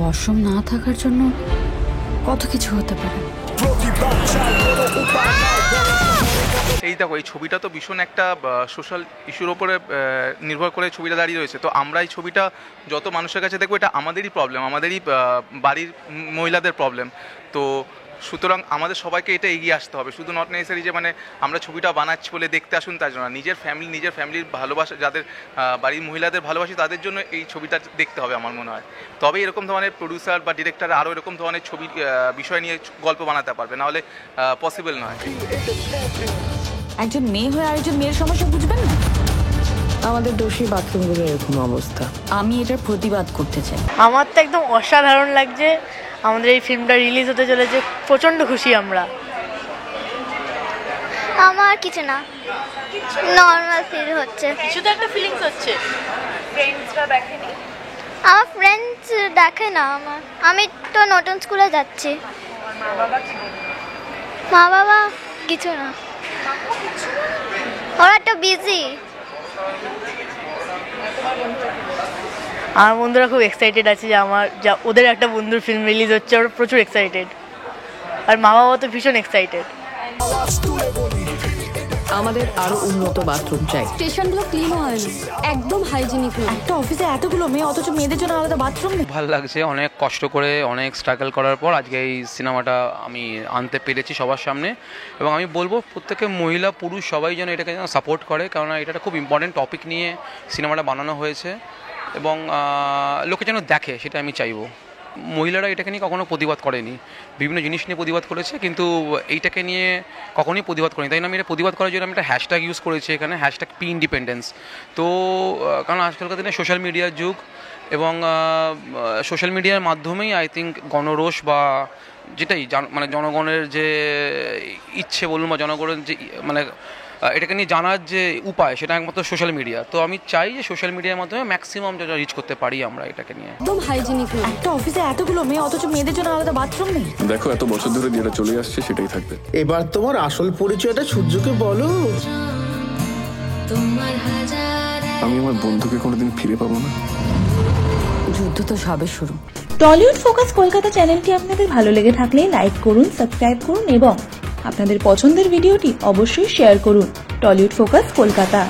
Washroom না থাকার জন্য কত কিছু হতে পারে। এই দেখো, এই ছবিটা তো ভীষণ একটা সোশ্যাল ইস্যুর ওপরে নির্ভর করে ছবিটা দাঁড়িয়ে রয়েছে। তো আমরা এই ছবিটা যত মানুষের কাছে দেখবো, এটা আমাদেরই প্রবলেম, আমাদেরই বাড়ির মহিলাদের প্রবলেম। তো সুতরাং আমাদের সবাইকে এটা এগিয়ে আসতে হবে। শুধু নট নেসেসারি যে মানে আমরা ছবিটা বানাচ্ছি বলে দেখতে আসুন তার জন্য, নিজের ফ্যামিলির ভালোবাসা, যাদের বাড়ির মহিলাদের ভালোবাসি তাদের জন্য এই ছবিটা দেখতে হবে আমার মনে হয়। তবে এরকম ধরনের প্রডিউসার বা ডিরেক্টর আরও এরকম ধরনের ছবি বিষয় নিয়ে গল্প বানাতে পারবে, নাহলে পসিবল নয়। একজন মেয়ে হয়ে আরেকজন মেয়ের সমস্যা বুঝবেন না? আমাদের দোষী বাথরুমগুলোর এরকম অবস্থা। আমি এটার প্রতিবাদ করতে চাই। আমার তো একদম অসাধারণ লাগছে। আমাদের এই ফিল্মটা রিলিজ হতে চলেছে, প্রচণ্ড খুশি আমরা। আমার কিছু না, নর্মাল ফিল হচ্ছে। কিছু তো একটা ফিলিংস হচ্ছে। ফ্রেন্ডসরা দেখেনি? আমার ফ্রেন্ডস দেখে না আমার, আমি তো নতুন স্কুলে যাচ্ছি। মা বাবা কিছু না, ওরা তো বিজি। আমার বন্ধুরা খুব এক্সাইটেড আছে যে ওদের একটা বন্ধুর ফিল্ম রিলিজ হচ্ছে, ওরা প্রচুর এক্সাইটেড। আর মা বাবা তো ভীষণ এক্সাইটেড। আমাদের আরো উন্নত বাথরুম চাই। স্টেশনগুলো ক্লিন হয়নি, একদম হাইজিনিক নয়। একটা অফিসে এতগুলো মেয়ে, অথচ মেয়েদের জন্য আলাদা বাথরুম নেই। ভালো লাগছে, অনেক কষ্ট করে অনেক স্ট্রাগল করার পর আজকে এই সিনেমাটা আমি আনতে পেরেছি সবার সামনে। এবং আমি বলবো প্রত্যেকে মহিলা পুরুষ সবাই যেন এটাকে যেন সাপোর্ট করে, কেননা এটা খুব ইম্পর্টেন্ট টপিক নিয়ে সিনেমাটা বানানো হয়েছে এবং লোকে যেন দেখে, সেটা আমি চাইবো। মহিলারা এটাকে নিয়ে কখনো প্রতিবাদ করেনি, বিভিন্ন জিনিস নিয়ে প্রতিবাদ করেছে, কিন্তু এইটাকে নিয়ে কখনোই প্রতিবাদ করেনি। তাই না, আমি এটা প্রতিবাদ করার জন্য আমি একটা হ্যাশট্যাগ ইউজ করেছি এখানে, হ্যাশট্যাগ পি ইন্ডিপেন্ডেন্স। তো কারণ আজকালকার দিনে সোশ্যাল মিডিয়ার যুগ এবং সোশ্যাল মিডিয়ার মাধ্যমেই আই থিঙ্ক গণরোষ বা যেটাই মানে জনগণের যে ইচ্ছে বলুন বা জনগণের যে মানে এটাকে নিয়ে জানার যে উপায়, সেটা একমাত্র সোশ্যাল মিডিয়া। তো আমি চাই যে সোশ্যাল মিডিয়ার মাধ্যমে ম্যাক্সিমাম যেটা রিচ করতে পারি আমরা এটাকে নিয়ে। একদম হাইজিনিক নয়। একটা অফিসে এতগুলো মেয়ে, অথচ মেয়েদের জন্য আলাদা বাথরুম নেই। দেখো, এত বছর ধরে যেটা চলে আসছে সেটাই থাকবে। এবার তোমার আসল পরিচয়টা সূর্যকে বলো। আমি আমার বন্ধুকে কোনোদিন ফিরে পাবো না। যুদ্ধ তো সবে শুরু। টলিউড ফোকাস কলকাতা চ্যানেলটি আপনাদের ভালো লেগে থাকলে লাইক করুন, সাবস্ক্রাইব করুন এবং আপনাদের পছন্দের ভিডিওটি অবশ্যই শেয়ার করুন। Tollywood focus Kolkata.